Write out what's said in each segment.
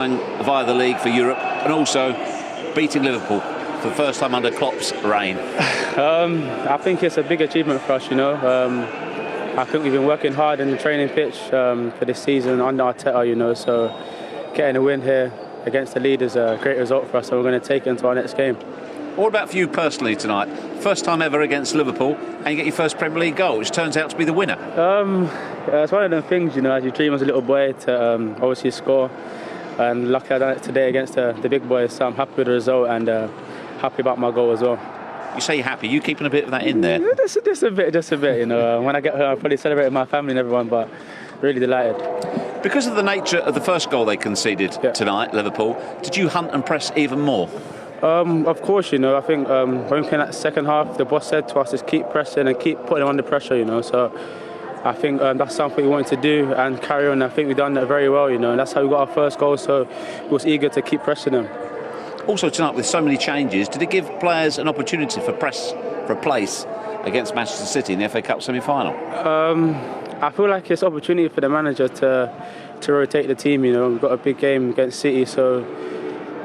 Via the league for Europe, and also beating Liverpool for the first time under Klopp's reign. I think it's a big achievement for us, you know. I think we've been working hard in the training pitch for this season under Arteta, you know, so getting a win here against the lead is a great result for us, so we're going to take it into our next game. What about for you personally tonight? First time ever against Liverpool, and you get your first Premier League goal, which turns out to be the winner. It's one of them things, you know, as you dream as a little boy to obviously score. And luckily I done it today against the big boys, so I'm happy with the result and happy about my goal as well. You say you're happy, you keeping a bit of that in there? Yeah, just a bit, you know. When I get home, I'll probably celebrate with my family and everyone, but really delighted. Because of the nature of the first goal they conceded tonight, Liverpool, did you hunt and press even more? Of course, you know, I think when we came that second half, the boss said to us is keep pressing and keep putting them under pressure, you know, so I think that's something we wanted to do and carry on. I think we've done that very well, you know, and that's how we got our first goal, so we was eager to keep pressing them. Also tonight, with so many changes, did it give players an opportunity for a place against Manchester City in the FA Cup semi-final? I feel like it's an opportunity for the manager to rotate the team, you know. We've got a big game against City, so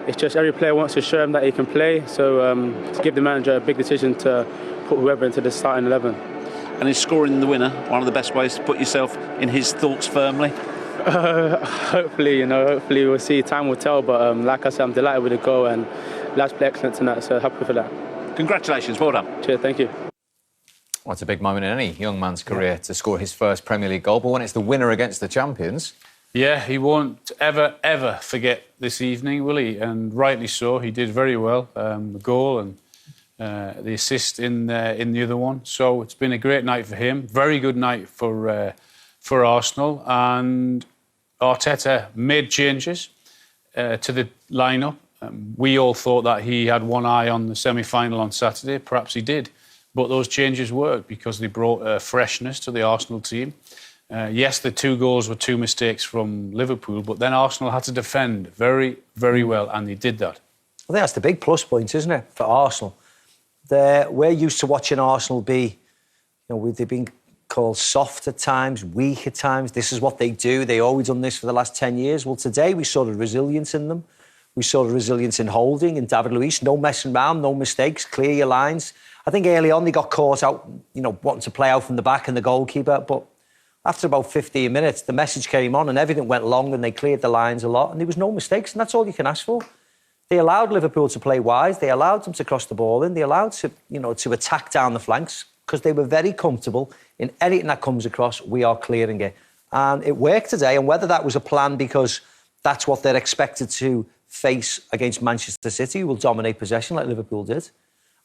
it's just every player wants to show him that he can play, so to give the manager a big decision to put whoever into the starting 11. And is scoring the winner one of the best ways to put yourself in his thoughts firmly? Hopefully, you know, hopefully we'll see. Time will tell, but like I said, I'm delighted with the goal and lads play excellent tonight, so happy for that. Congratulations, well done. Cheers, thank you. Well, it's a big moment in any young man's career to score his first Premier League goal, but when it's the winner against the champions... Yeah, he won't ever forget this evening, will he? And rightly so. He did very well. The goal and the assist in the other one. So it's been a great night for him. Very good night for Arsenal. And Arteta made changes to the lineup. We all thought that he had one eye on the semi-final on Saturday. Perhaps he did. But those changes worked because they brought freshness to the Arsenal team. Yes, the 2 goals were 2 mistakes from Liverpool, but then Arsenal had to defend very, very well, and they did that. I think that's the big plus point, isn't it, for Arsenal? We're used to watching Arsenal be, you know, they've been called soft at times, weak at times. This is what they do. They've always done this for the last 10 years. Well, today we saw the resilience in them. We saw the resilience in Holding, in David Luiz. No messing around, no mistakes, clear your lines. I think early on they got caught out, you know, wanting to play out from the back and the goalkeeper, but after about 15 minutes, the message came on and everything went long and they cleared the lines a lot and there was no mistakes, and that's all you can ask for. They allowed Liverpool to play wide. They allowed them to cross the ball in. They allowed to, you know, to attack down the flanks because they were very comfortable in anything that comes across. We are clearing it, and it worked today. And whether that was a plan because that's what they're expected to face against Manchester City, who will dominate possession like Liverpool did,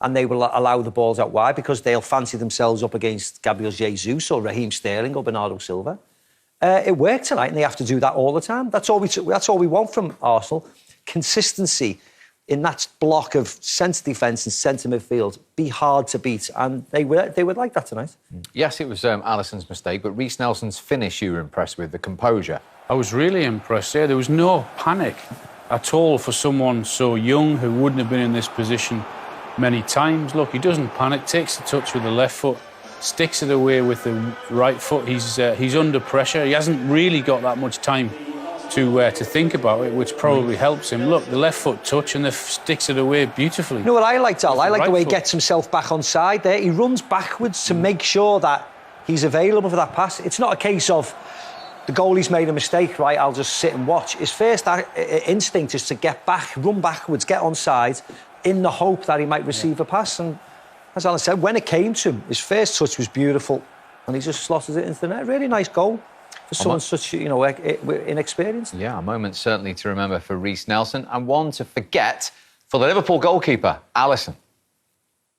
and they will allow the balls out wide because they'll fancy themselves up against Gabriel Jesus or Raheem Sterling or Bernardo Silva. It worked tonight, and they have to do that all the time. That's all we want from Arsenal. Consistency in that block of centre defence and centre midfield. Be hard to beat, and they were like that tonight. Yes, it was Alisson's mistake, but Reiss Nelson's finish you were impressed with, the composure. I was really impressed. Yeah, there was no panic at all for someone so young who wouldn't have been in this position many times. Look, he doesn't panic, takes the touch with the left foot, sticks it away with the right foot. He's under pressure. He hasn't really got that much time to think about it, which probably helps him. Look, the left foot touch and sticks it away beautifully. You know what I liked, Al? I like the way he gets himself back on side there. He runs backwards to make sure that he's available for that pass. It's not a case of the goalie's made a mistake, right, I'll just sit and watch. His first instinct is to get back, run backwards, get on side, in the hope that he might receive a pass. And as Alan said, when it came to him, his first touch was beautiful and he just slotted it into the net. Really nice goal for someone such, you know, inexperienced. Yeah, a moment certainly to remember for Reiss Nelson, and one to forget for the Liverpool goalkeeper, Alisson.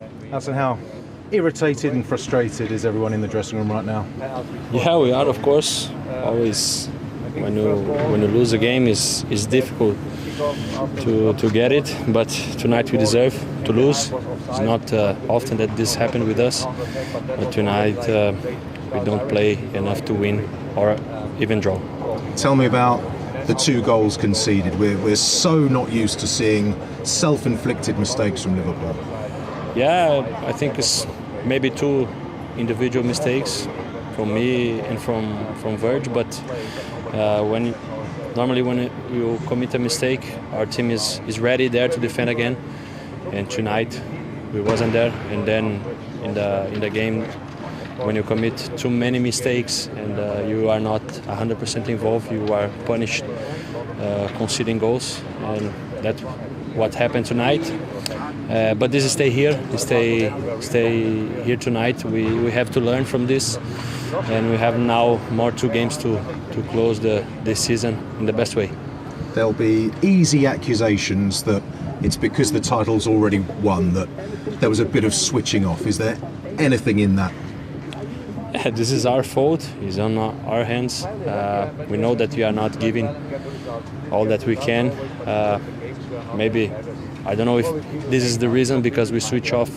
Alisson, how irritated and frustrated is everyone in the dressing room right now? Yeah, we are, of course. Always, when you lose a game, is difficult to get it. But tonight we deserve to lose. It's not often that this happened with us. But tonight we don't play enough to win or even draw. Tell me about the 2 goals conceded. We're so not used to seeing self-inflicted mistakes from Liverpool. Yeah, I think it's maybe 2 individual mistakes from me and from Verge, but when Normally when you commit a mistake, our team is ready there to defend again. And tonight we wasn't there. And then in the game, when you commit too many mistakes and you are not 100% involved, you are punished conceding goals. And that's what happened tonight. But this stay here, stay here tonight. We have to learn from this. And we have now more 2 games to close this season in the best way. There'll be easy accusations that it's because the title's already won that there was a bit of switching off. Is there anything in that? This is our fault. It's on our hands. We know that we are not giving all that we can. Maybe, I don't know if this is the reason, because we switch off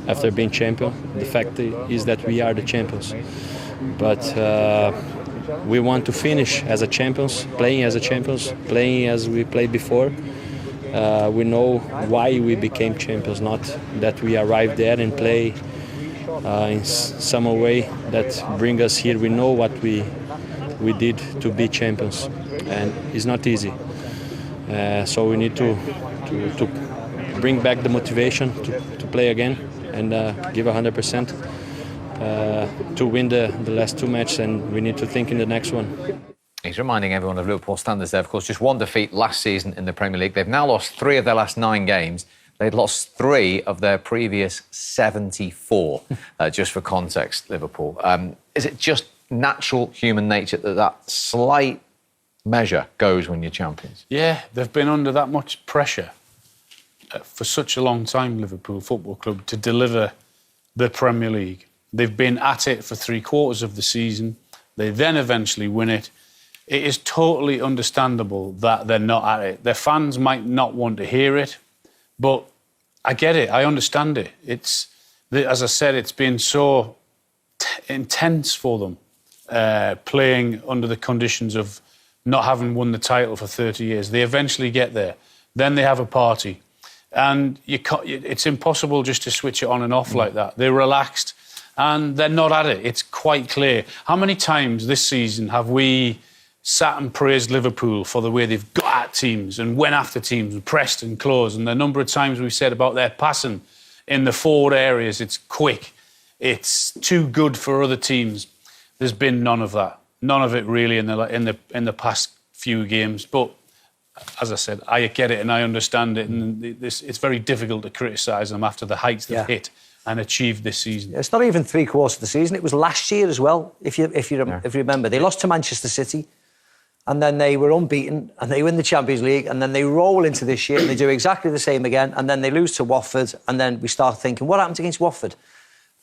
after being champion. The fact is that we are the champions. But we want to finish as a champions, playing as a champions, playing as we played before. We know why we became champions, not that we arrived there and play in some way that bring us here. We know what we did to be champions, and it's not easy. So we need to bring back the motivation to play again and give 100%. To win the last 2 matches, and we need to think in the next one. He's reminding everyone of Liverpool standards there. Of course, just 1 defeat last season in the Premier League. They've now lost 3 of their last 9 games. They'd lost 3 of their previous 74, just for context, Liverpool. Is it just natural human nature that slight measure goes when you're champions? Yeah, they've been under that much pressure for such a long time, Liverpool Football Club, to deliver the Premier League. They've been at it for 3/4 of the season. They then eventually win it. It is totally understandable that they're not at it. Their fans might not want to hear it, but I get it. I understand it. As I said, it's been so intense for them, playing under the conditions of not having won the title for 30 years. They eventually get there. Then they have a party. And it's impossible just to switch it on and off like that. They're relaxed. And they're not at it. It's quite clear. How many times this season have we sat and praised Liverpool for the way they've got at teams and went after teams and pressed and closed? And the number of times we've said about their passing in the forward areas, it's quick, it's too good for other teams. There's been none of that. None of it really in the past few games. But as I said, I get it and I understand it. And it's very difficult to criticise them after the heights they've hit and achieved this season. It's not even 3/4 of the season. It was last year as well, if you remember. They lost to Manchester City, and then they were unbeaten, and they win the Champions League, and then they roll into this year, and they do exactly the same again, and then they lose to Watford, and then we start thinking, what happened against Watford?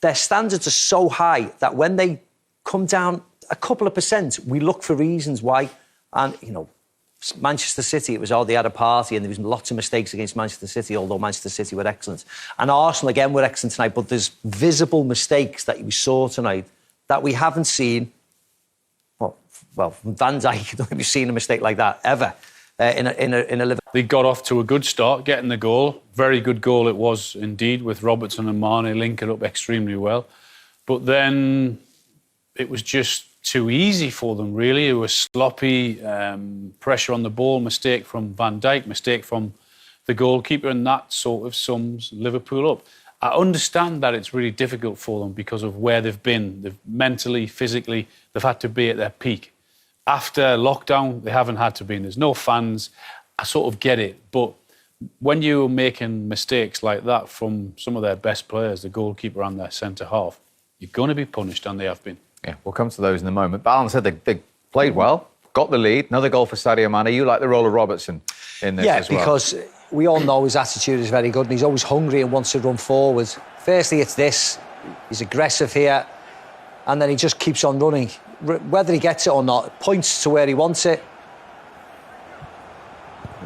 Their standards are so high that when they come down a couple of percent, we look for reasons why. And, you know, Manchester City, it was, they had a party and there was lots of mistakes against Manchester City, although Manchester City were excellent. And Arsenal, again, were excellent tonight, but there's visible mistakes that we saw tonight that we haven't seen. Well, from Van Dijk, I don't think we've seen a mistake like that ever in a Liverpool. They got off to a good start, getting the goal. Very good goal it was indeed, with Robertson and Mane linking up extremely well. But then it was just too easy for them, really. It was sloppy, pressure on the ball, mistake from Van Dijk, mistake from the goalkeeper, and that sort of sums Liverpool up. I understand that it's really difficult for them because of where they've been. They've mentally, physically, they've had to be at their peak. After lockdown, they haven't had to be. There's no fans. I sort of get it. But when you're making mistakes like that from some of their best players, the goalkeeper and their centre-half, you're going to be punished, and they have been. Yeah, we'll come to those in a moment. But Alan said they played well, got the lead, another goal for Sadio Mane. You like the role of Robertson in this as well? Yeah, because we all know his attitude is very good and he's always hungry and wants to run forward. Firstly, it's this. He's aggressive here and then he just keeps on running. Whether he gets it or not, points to where he wants it.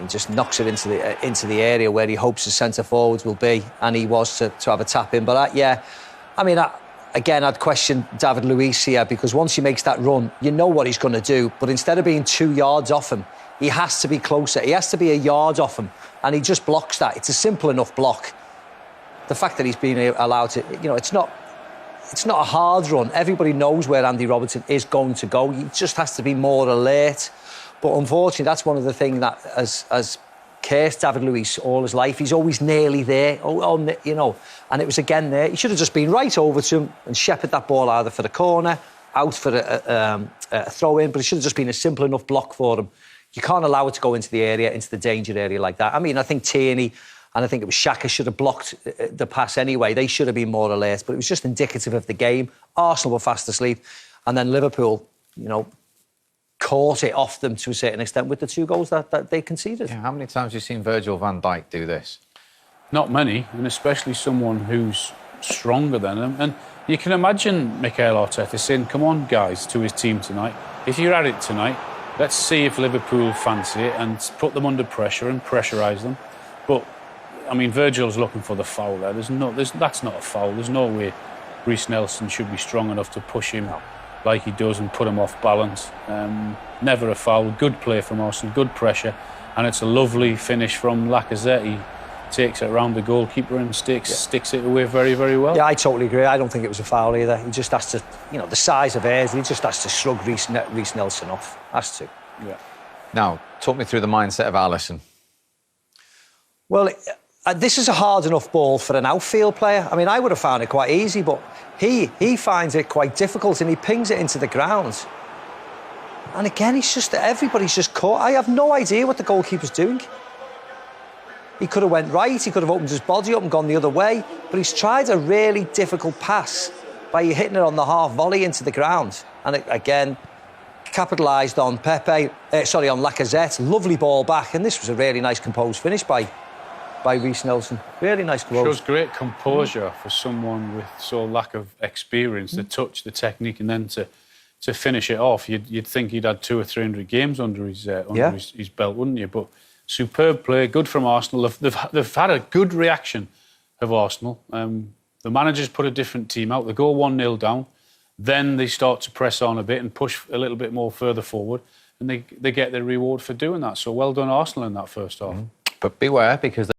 He just knocks it into the area where he hopes his centre-forwards will be, and he was to have a tap in. But, again, I'd question David Luiz here, because once he makes that run, you know what he's going to do. But instead of being 2 yards off him, he has to be closer. He has to be a yard off him. And he just blocks that. It's a simple enough block. The fact that he's being allowed to, it's not a hard run. Everybody knows where Andy Robertson is going to go. He just has to be more alert. But unfortunately, that's one of the things that has cursed David Luiz all his life. He's always nearly there, you know. And it was again there. He should have just been right over to him and shepherded that ball either for the corner, out for a throw-in, but it should have just been a simple enough block for him. You can't allow it to go into the area, into the danger area like that. I mean, I think Tierney and I think it was Xhaka should have blocked the pass anyway. They should have been more alert, but it was just indicative of the game. Arsenal were fast asleep, and then Liverpool, you know, caught it off them to a certain extent with the 2 goals that they conceded. Yeah, how many times have you seen Virgil van Dijk do this? Not many, and especially someone who's stronger than him. And you can imagine Mikel Arteta saying, come on, guys, to his team tonight. If you're at it tonight, let's see if Liverpool fancy it and put them under pressure and pressurise them. But, I mean, Virgil's looking for the foul there. That's not a foul. There's no way Reece Nelson should be strong enough to push him like he does and put him off balance. Never a foul. Good play from Arsenal, good pressure. And it's a lovely finish from Lacazette. He takes it around the goalkeeper and sticks it away very, very well. Yeah, I totally agree. I don't think it was a foul either. He just has to, you know, the size of Ayers, he just has to shrug Reece Nelson off. Has to. Yeah. Now, talk me through the mindset of Alisson. Well, this is a hard enough ball for an outfield player. I mean, I would have found it quite easy, but he finds it quite difficult and he pings it into the ground. And again, everybody's just caught. I have no idea what the goalkeeper's doing. He could have went right, he could have opened his body up and gone the other way, but he's tried a really difficult pass by hitting it on the half volley into the ground. And it, again, capitalised on on Lacazette. Lovely ball back, and this was a really nice composed finish by Reece Nelson. Really nice close. Shows great composure for someone with so lack of experience, the touch, the technique, and then to finish it off. You'd think he'd had 200 or 300 games under his belt, wouldn't you? But superb play, good from Arsenal. They've had a good reaction of Arsenal. The managers put a different team out. They go 1-0 down. Then they start to press on a bit and push a little bit more further forward. And they get their reward for doing that. So well done, Arsenal, in that first half. But beware, because